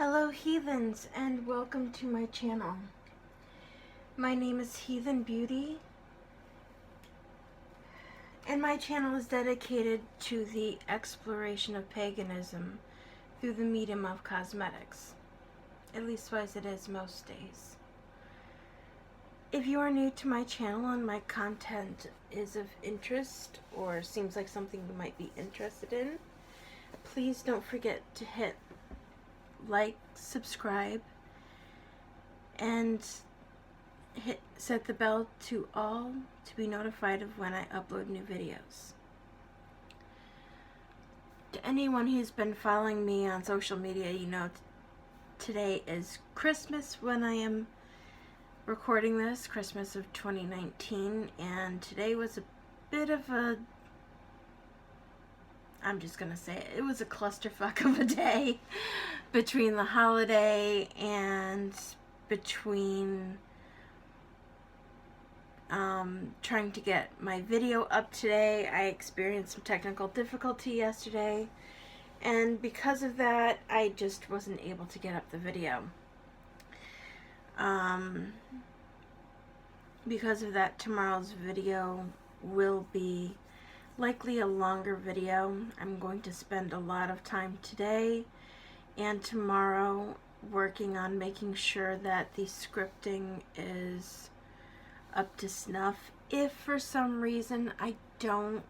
Hello heathens, and welcome to my channel. My name is Heathen Beauty, and my channel is dedicated to the exploration of paganism through the medium of cosmetics, at least as it is most days. If you are new to my channel and my content is of interest or seems like something you might be interested in, please don't forget to hit like, subscribe, and set the bell to all to be notified of when I upload new videos. To anyone who's been following me on social media, you know today is Christmas when I am recording this, Christmas of 2019, and today was a bit of a, I'm just gonna say it was a clusterfuck of a day between the holiday and between trying to get my video up today. I experienced some technical difficulty yesterday, and because of that I just wasn't able to get up the video. Because of that, tomorrow's video will be likely a longer video. I'm going to spend a lot of time today and tomorrow working on making sure that the scripting is up to snuff. If for some reason I don't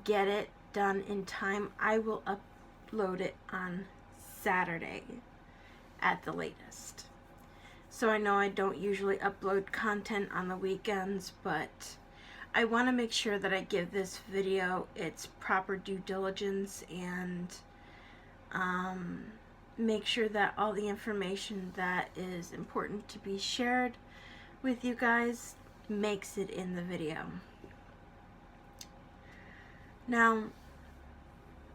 get it done in time, I will upload it on Saturday at the latest. So I know I don't usually upload content on the weekends, but I want to make sure that I give this video its proper due diligence and make sure that all the information that is important to be shared with you guys makes it in the video. Now,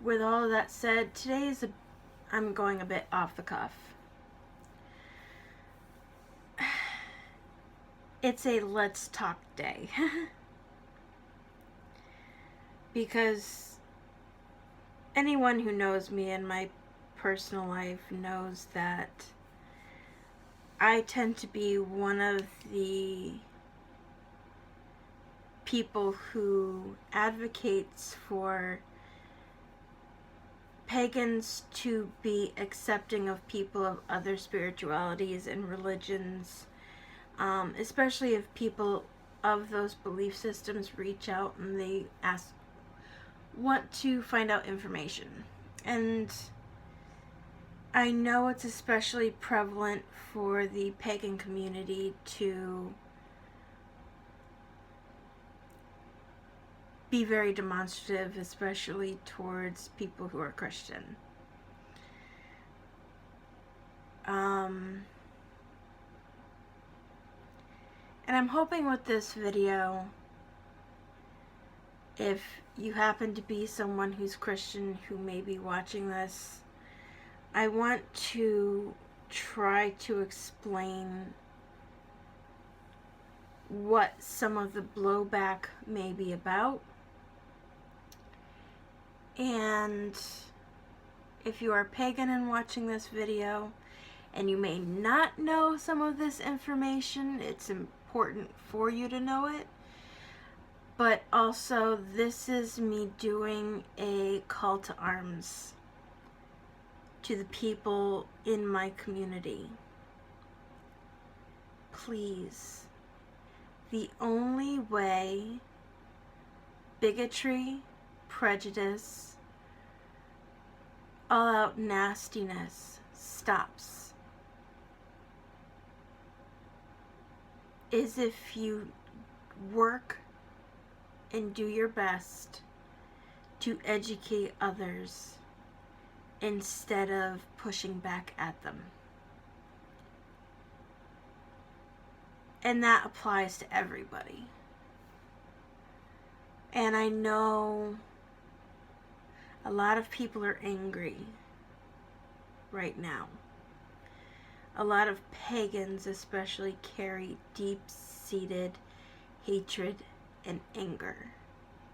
with all of that said, today is I'm going a bit off the cuff. It's a let's talk day. Because anyone who knows me in my personal life knows that I tend to be one of the people who advocates for pagans to be accepting of people of other spiritualities and religions, especially if people of those belief systems reach out and they want to find out information. And I know it's especially prevalent for the pagan community to be very demonstrative, especially towards people who are Christian. And I'm hoping with this video, if you happen to be someone who's Christian who may be watching this, I want to try to explain what some of the blowback may be about. And if you are pagan and watching this video and you may not know some of this information, it's important for you to know it. But also, this is me doing a call to arms to the people in my community. Please, the only way bigotry, prejudice, all-out nastiness stops is if you work and do your best to educate others instead of pushing back at them. And that applies to everybody. And I know a lot of people are angry right now. A lot of pagans especially carry deep-seated hatred and anger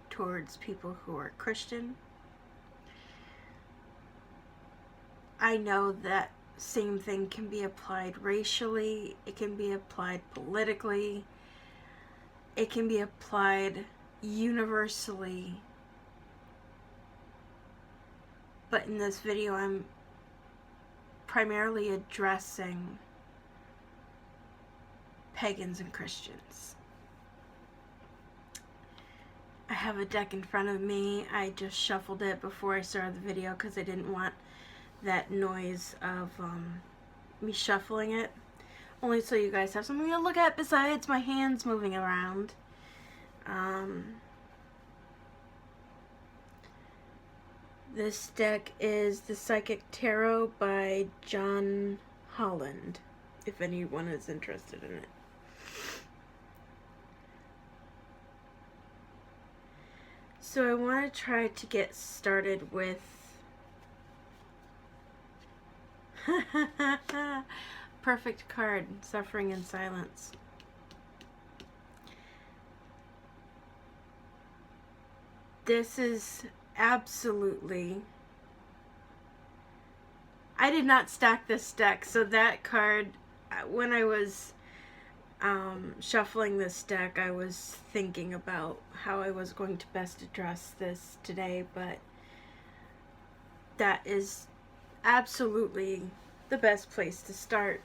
towards people who are Christian. I know that same thing can be applied racially, it can be applied politically, it can be applied universally. But in this video, I'm primarily addressing pagans and Christians. I have a deck in front of me. I just shuffled it before I started the video because I didn't want that noise of me shuffling it. Only so you guys have something to look at besides my hands moving around. This deck is the Psychic Tarot by John Holland, if anyone is interested in it. So I want to try to get started with perfect card, Suffering in Silence. This is absolutely... I did not stack this deck, so that card, when I was shuffling this deck, I was thinking about how I was going to best address this today, but that is absolutely the best place to start.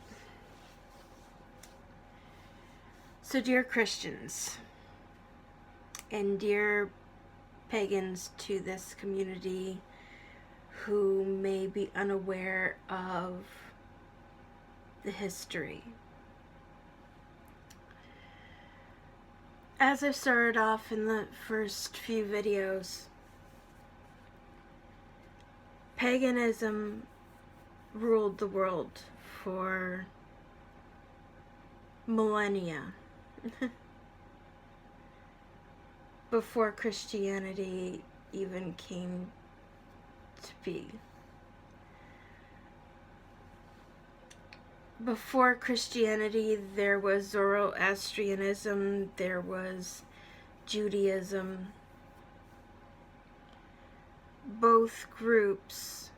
So, dear Christians and dear pagans to this community who may be unaware of the history, as I've started off in the first few videos, paganism ruled the world for millennia before Christianity even came to be. Before Christianity, there was Zoroastrianism, there was Judaism. Both groups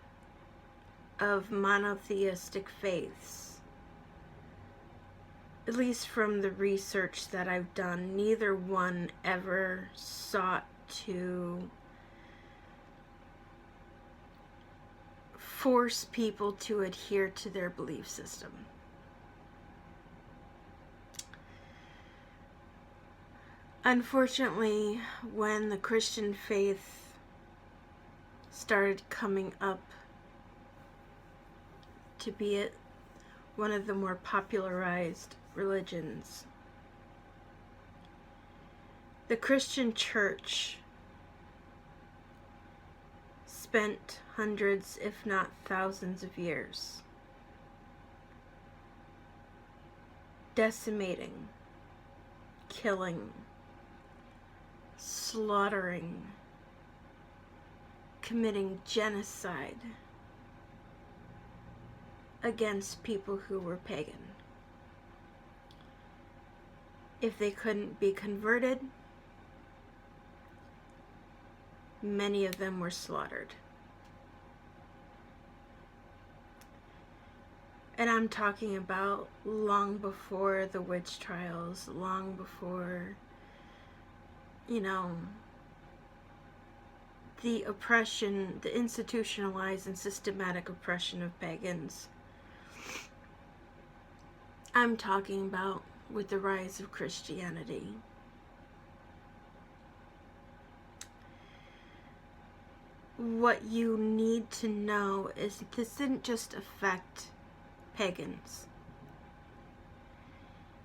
of monotheistic faiths. At least from the research that I've done, neither one ever sought to force people to adhere to their belief system. Unfortunately, when the Christian faith started coming up to be one of the more popularized religions, the Christian church spent hundreds, if not thousands of years decimating, killing, slaughtering, committing genocide against people who were pagan. If they couldn't be converted, many of them were slaughtered. And I'm talking about long before the witch trials, long before, the oppression, the institutionalized and systematic oppression of pagans. I'm talking about with the rise of Christianity. What you need to know is that this didn't just affect pagans.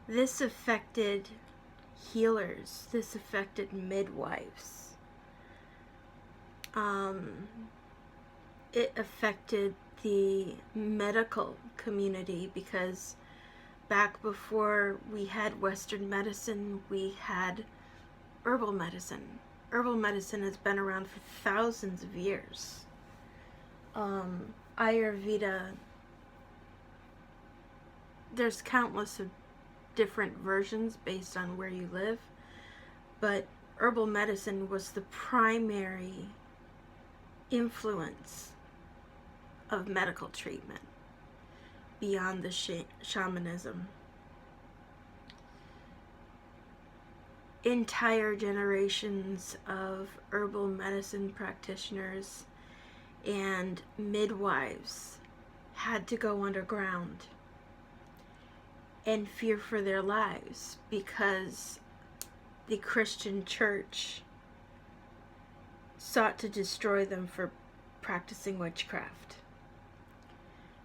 This affected healers. This affected midwives. It affected the medical community because back before we had Western medicine, we had herbal medicine. Herbal medicine has been around for thousands of years. Ayurveda, there's countless of different versions based on where you live, but herbal medicine was the primary influence of medical treatment. beyond the shamanism. Entire generations of herbal medicine practitioners and midwives had to go underground and fear for their lives because the Christian church sought to destroy them for practicing witchcraft,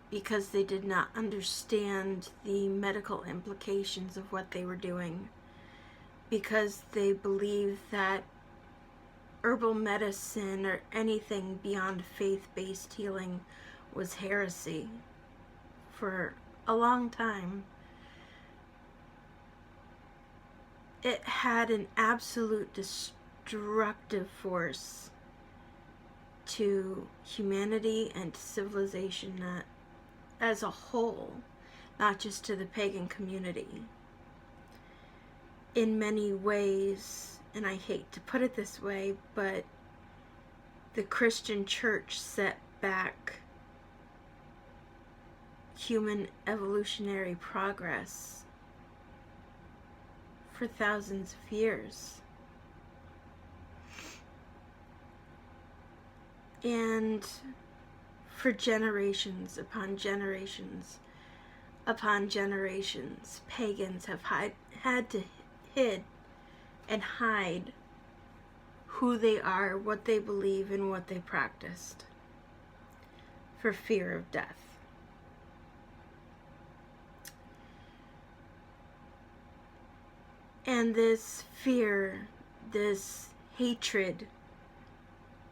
because they did not understand the medical implications of what they were doing, because they believed that herbal medicine or anything beyond faith-based healing was heresy. For a long time, it had an absolute destructive force to humanity and to civilization as a whole, not just to the pagan community. In many ways, and I hate to put it this way, but the Christian church set back human evolutionary progress for thousands of years. And for generations upon generations upon generations, pagans have had to hide and hide who they are, what they believe, and what they practiced, for fear of death. And this fear, this hatred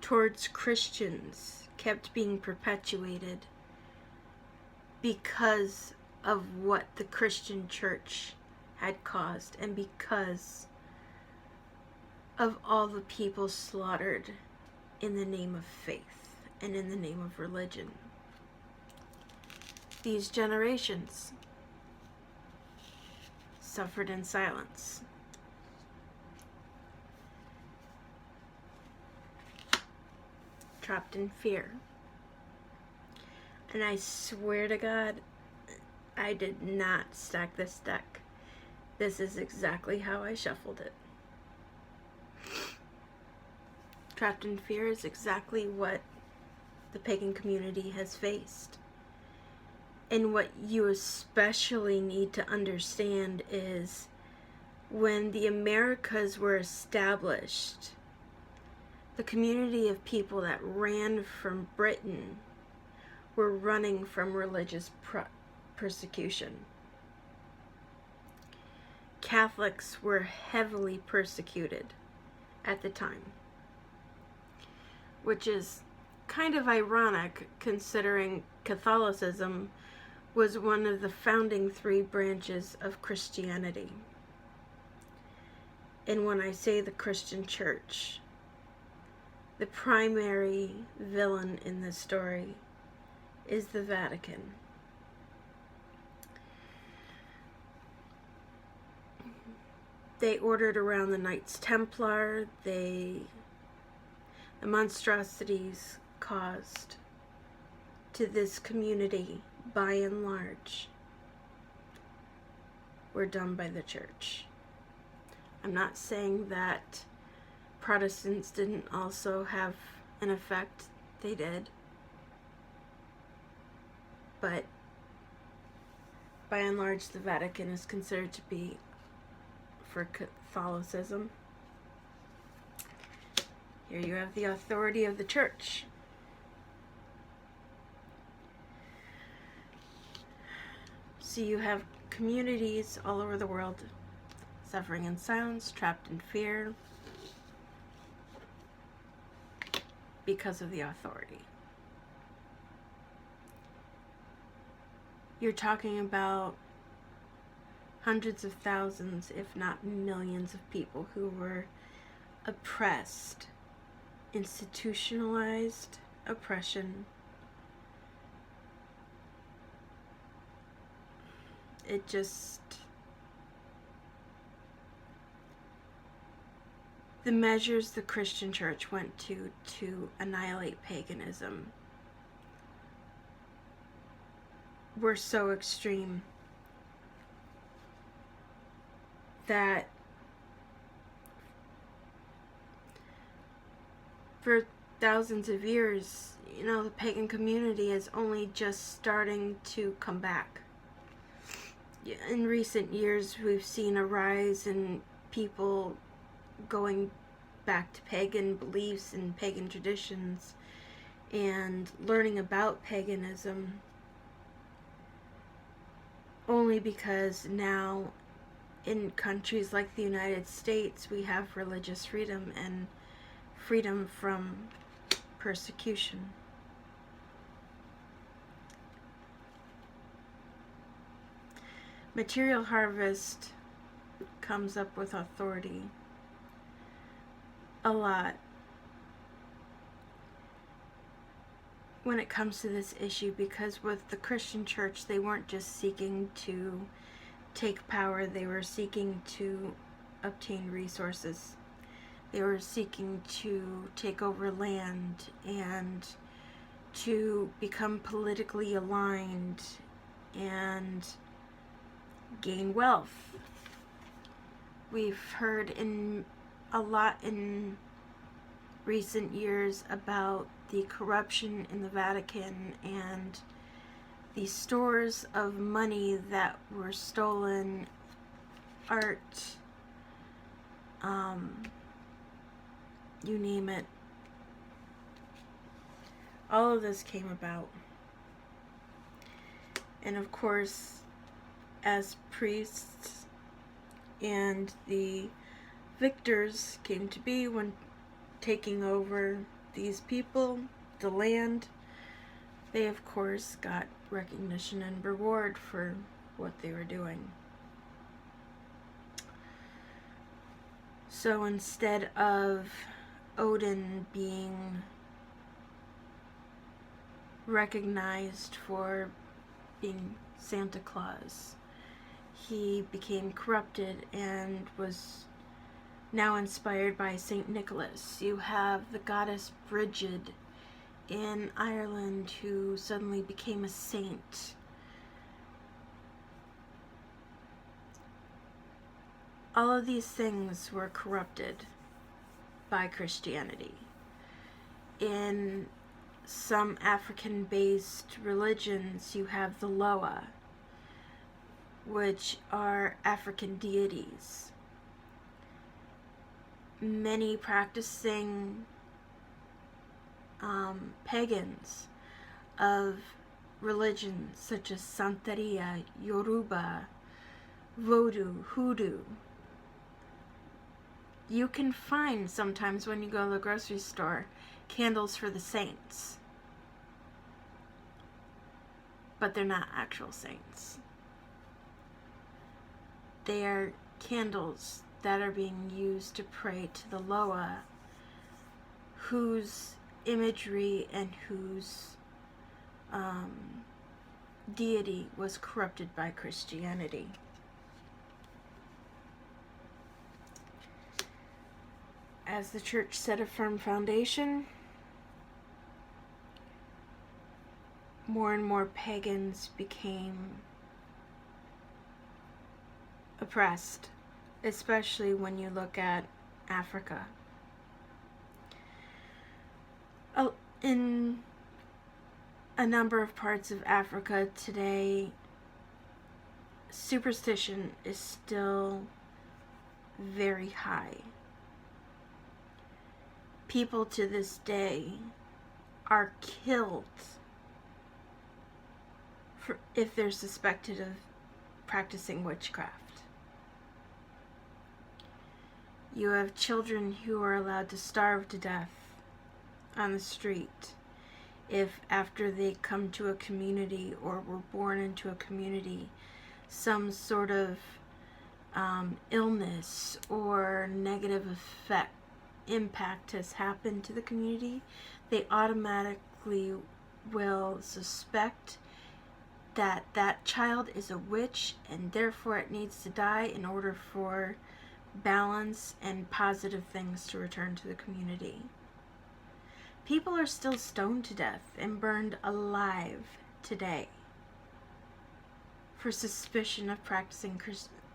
towards Christians kept being perpetuated because of what the Christian church had caused, and because of all the people slaughtered in the name of faith and in the name of religion. These generations suffered in silence. Trapped in fear. And I swear to God, I did not stack this deck. This is exactly how I shuffled it. Trapped in fear is exactly what the pagan community has faced. And what you especially need to understand is when the Americas were established, the community of people that ran from Britain were running from religious persecution. Catholics were heavily persecuted at the time, which is kind of ironic considering Catholicism was one of the founding 3 branches of Christianity. And when I say the Christian church, the primary villain in this story is the Vatican. They ordered around the Knights Templar, the monstrosities caused to this community, by and large, were done by the church. I'm not saying that Protestants didn't also have an effect. They did. But by and large, the Vatican is considered to be for Catholicism. Here you have the authority of the church. So you have communities all over the world suffering in silence, trapped in fear, because of the authority. You're talking about hundreds of thousands, if not millions, of people who were oppressed, institutionalized oppression. It just, the measures the Christian church went to annihilate paganism were so extreme that for thousands of years, the pagan community is only just starting to come back. In recent years, we've seen a rise in people going back to pagan beliefs and pagan traditions and learning about paganism, only because now in countries like the United States we have religious freedom and freedom from persecution. Material harvest comes up with authority a lot when it comes to this issue, because with the Christian church, they weren't just seeking to take power, they were seeking to obtain resources. They were seeking to take over land and to become politically aligned and gain wealth. We've heard a lot in recent years about the corruption in the Vatican and the stores of money that were stolen, art, you name it. All of this came about. And of course, as priests and the victors came to be when taking over these people, the land, they of course got recognition and reward for what they were doing. So instead of Odin being recognized for being Santa Claus, he became corrupted and was now inspired by Saint Nicholas. You have the goddess Brigid in Ireland who suddenly became a saint. All of these things were corrupted by Christianity. In some African-based religions, you have the Loa, which are African deities. Many practicing pagans of religions such as Santeria, Yoruba, Vodou, Hoodoo, you can find sometimes when you go to the grocery store candles for the saints, but they're not actual saints. They are candles that are being used to pray to the Loa, whose imagery and whose deity was corrupted by Christianity. As the church set a firm foundation, more and more pagans became oppressed, especially when you look at Africa. In a number of parts of Africa today, superstition is still very high. People to this day are killed if they're suspected of practicing witchcraft. You have children who are allowed to starve to death on the street if after they come to a community or were born into a community, some sort of illness or negative impact has happened to the community, they automatically will suspect that that child is a witch and therefore it needs to die in order for balance and positive things to return to the community. People are still stoned to death and burned alive today. for suspicion of practicing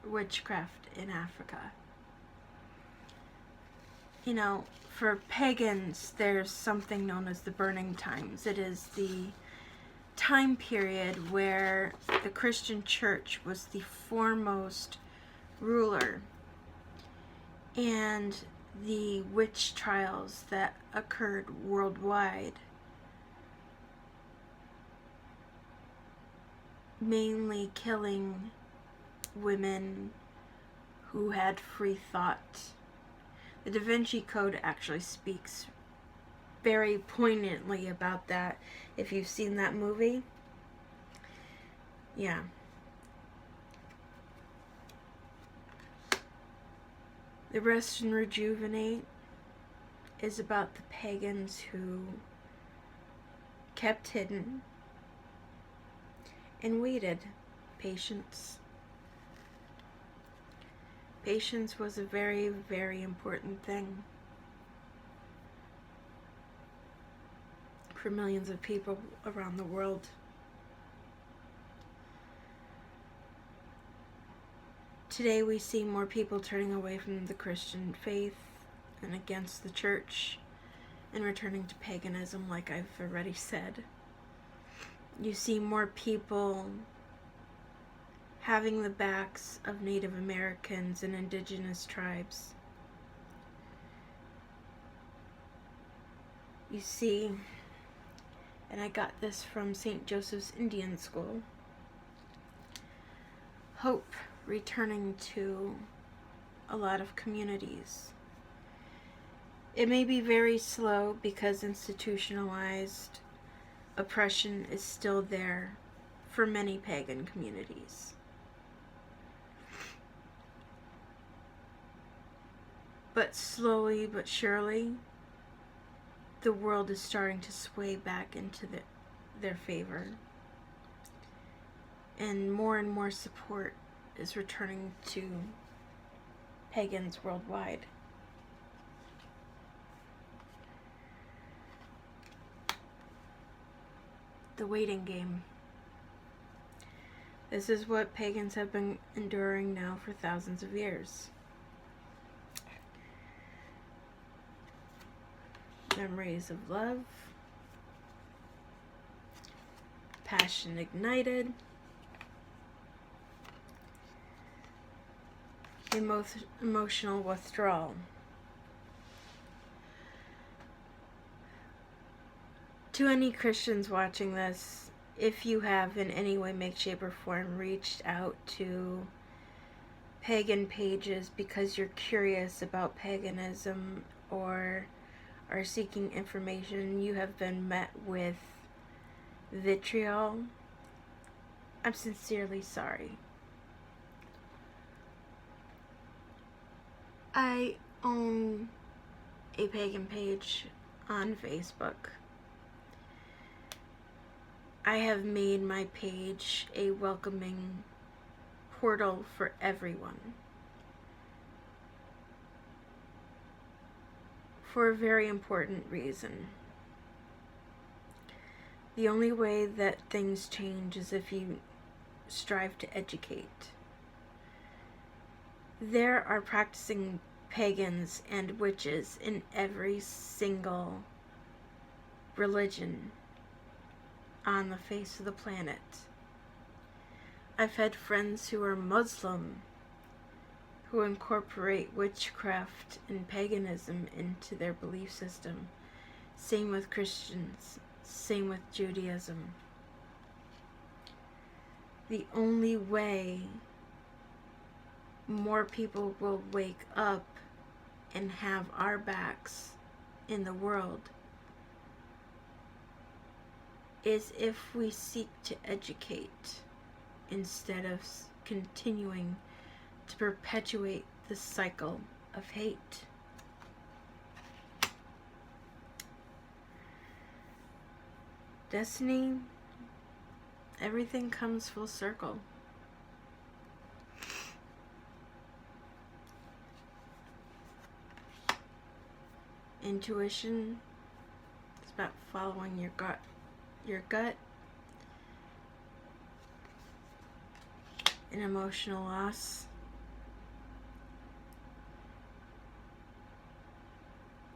witchcraft in Africa. You know, for pagans, there's something known as the burning times. It is the time period where the Christian church was the foremost ruler, and the witch trials that occurred worldwide mainly killing women who had free thought. The Da Vinci Code actually speaks very poignantly about that, if you've seen that movie. Yeah. The Rest and Rejuvenate is about the pagans who kept hidden and waited. Patience. Patience was a very, very important thing for millions of people around the world. Today we see more people turning away from the Christian faith and against the church and returning to paganism, like I've already said. You see more people having the backs of Native Americans and indigenous tribes. You see, and I got this from St. Joseph's Indian School, hope returning to a lot of communities. It may be very slow because institutionalized oppression is still there for many pagan communities. But slowly but surely, the world is starting to sway back into their favor. And more support is returning to pagans worldwide. The waiting game. This is what pagans have been enduring now for thousands of years. Memories of love. Passion ignited. Emotional withdrawal. To any Christians watching this, if you have in any way, make, shape, or form reached out to pagan pages because you're curious about paganism or are seeking information, you have been met with vitriol, I'm sincerely sorry. I own a pagan page on Facebook. I have made my page a welcoming portal for everyone. For a very important reason. The only way that things change is if you strive to educate. There are practicing pagans and witches in every single religion on the face of the planet. I've had friends who are Muslim who incorporate witchcraft and paganism into their belief system. Same with Christians, same with Judaism. The only way more people will wake up and have our backs in the world is if we seek to educate instead of continuing to perpetuate the cycle of hate. Destiny, everything comes full circle. Intuition is about following your gut. and emotional loss.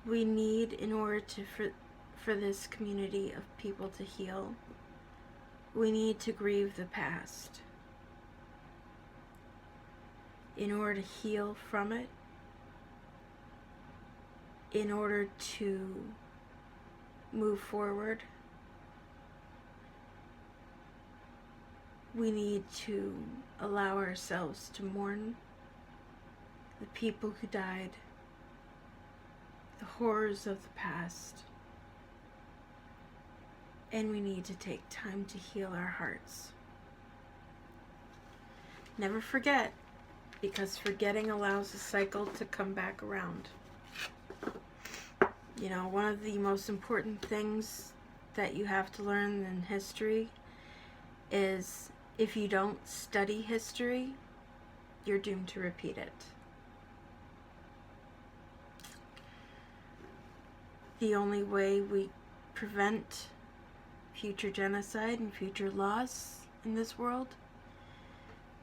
We need, in order for this community of people to heal, we need to grieve the past. In order to heal from it, in order to move forward, we need to allow ourselves to mourn the people who died, the horrors of the past, and we need to take time to heal our hearts. Never forget, because forgetting allows the cycle to come back around. You know, one of the most important things that you have to learn in history is if you don't study history, you're doomed to repeat it. The only way we prevent future genocide and future loss in this world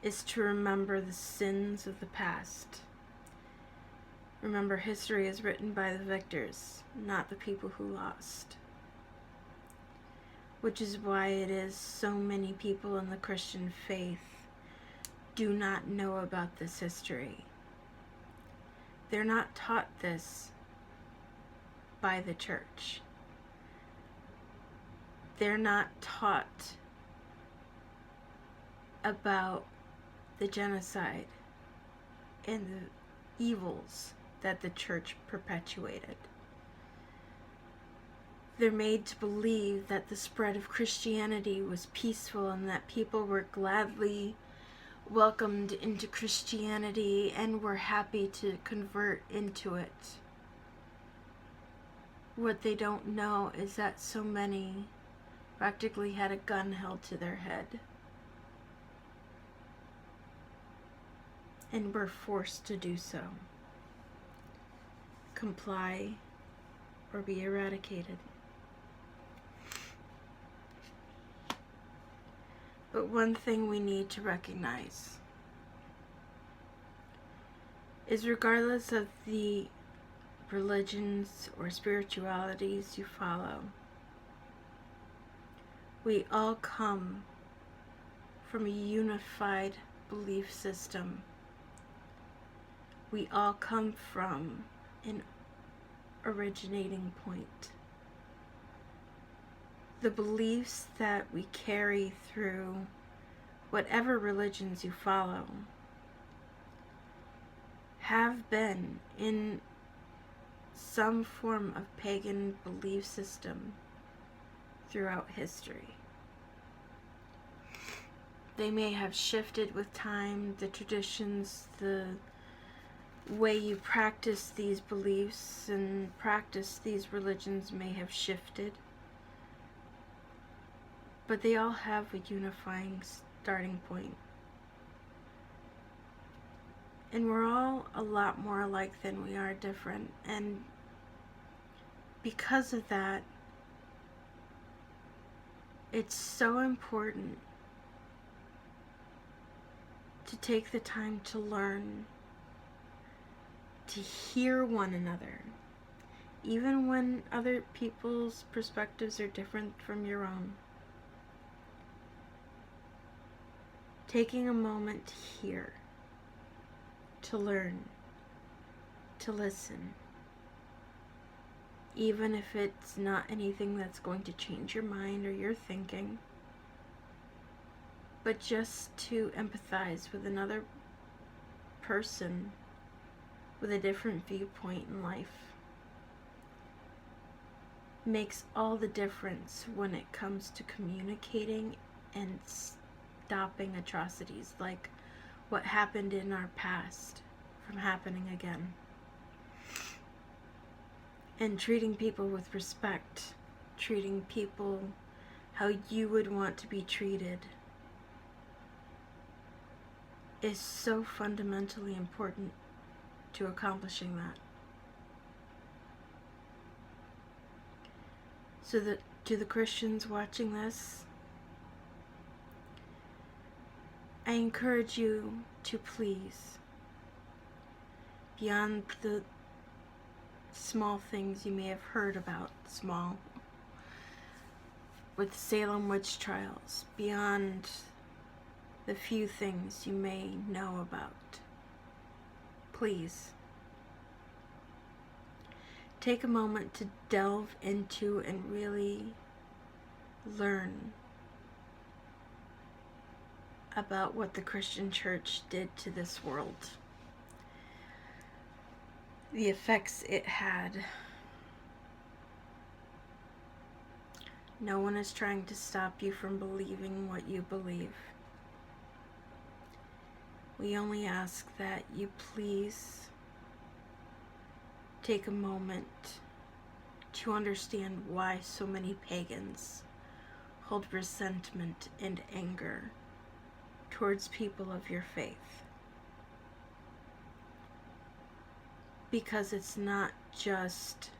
is to remember the sins of the past. Remember, history is written by the victors, not the people who lost. Which is why it is so many people in the Christian faith do not know about this history. They're not taught this by the church. They're not taught about the genocide and the evils that the church perpetuated. They're made to believe that the spread of Christianity was peaceful and that people were gladly welcomed into Christianity and were happy to convert into it. What they don't know is that so many practically had a gun held to their head and were forced to do so. Comply or be eradicated. But one thing we need to recognize is, regardless of the religions or spiritualities you follow, we all come from a unified belief system. We all come from an originating point. The beliefs that we carry through whatever religions you follow have been in some form of pagan belief system throughout history. They may have shifted with time, the traditions, the way you practice these beliefs and practice these religions may have shifted, but they all have a unifying starting point. And we're all a lot more alike than we are different, and because of that, it's so important to take the time to learn, to hear one another, even when other people's perspectives are different from your own. Taking a moment to hear, to learn, to listen, even if it's not anything that's going to change your mind or your thinking, but just to empathize with another person with a different viewpoint in life makes all the difference when it comes to communicating and stopping atrocities like what happened in our past from happening again. And treating people with respect, treating people how you would want to be treated, is so fundamentally important to accomplishing that. So that to the Christians watching this, I encourage you to please, beyond the small things you may have heard about, small, with Salem witch trials, beyond the few things you may know about, please take a moment to delve into and really learn about what the Christian church did to this world, the effects it had. No one is trying to stop you from believing what you believe. We only ask that you please take a moment to understand why so many pagans hold resentment and anger towards people of your faith. Because it's not just,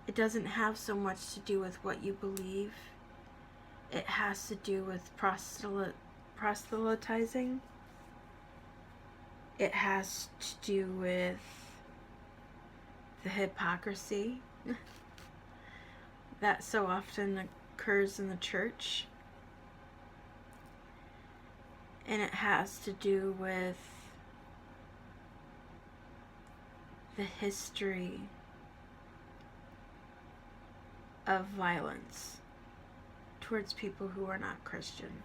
it doesn't have so much to do with what you believe. It has to do with proselytizing. It has to do with the hypocrisy that so often occurs in the church. And it has to do with the history of violence towards people who are not Christian.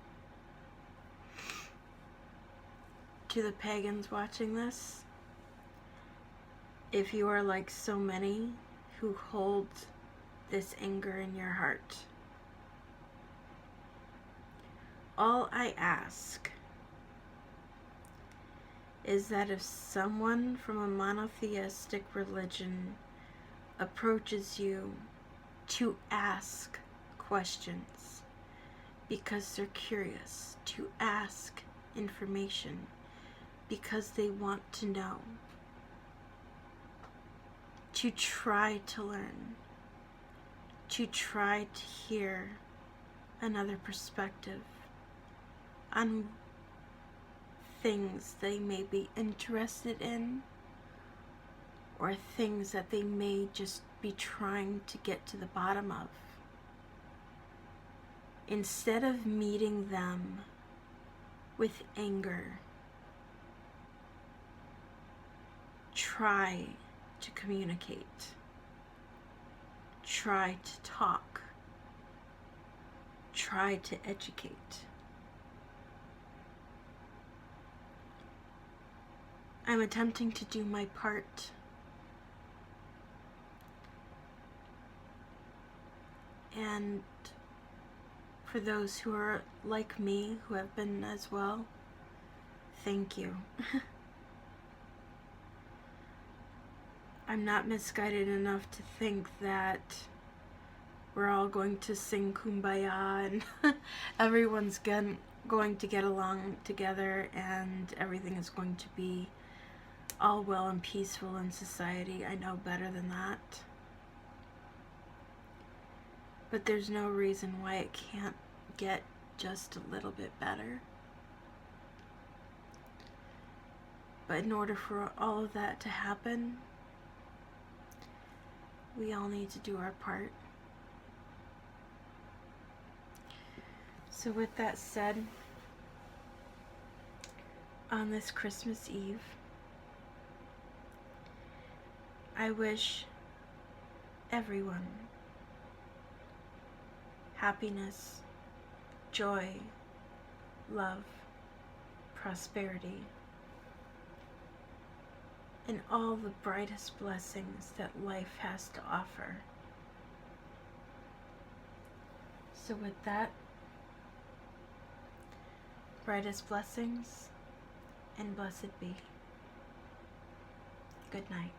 To the pagans watching this, if you are like so many who hold this anger in your heart, all I ask is that if someone from a monotheistic religion approaches you to ask questions because they're curious, to ask information because they want to know, to try to learn, to try to hear another perspective on things they may be interested in, or things that they may just be trying to get to the bottom of. Instead of meeting them with anger, try to communicate, try to talk, try to educate. I'm attempting to do my part. And for those who are like me, who have been as well, thank you. I'm not misguided enough to think that we're all going to sing Kumbaya and everyone's going to get along together and everything is going to be all well and peaceful in society. I know better than that. But there's no reason why it can't get just a little bit better. But in order for all of that to happen, we all need to do our part. So with that said, on this Christmas Eve, I wish everyone happiness, joy, love, prosperity, and all the brightest blessings that life has to offer. So with that, brightest blessings and blessed be. Good night.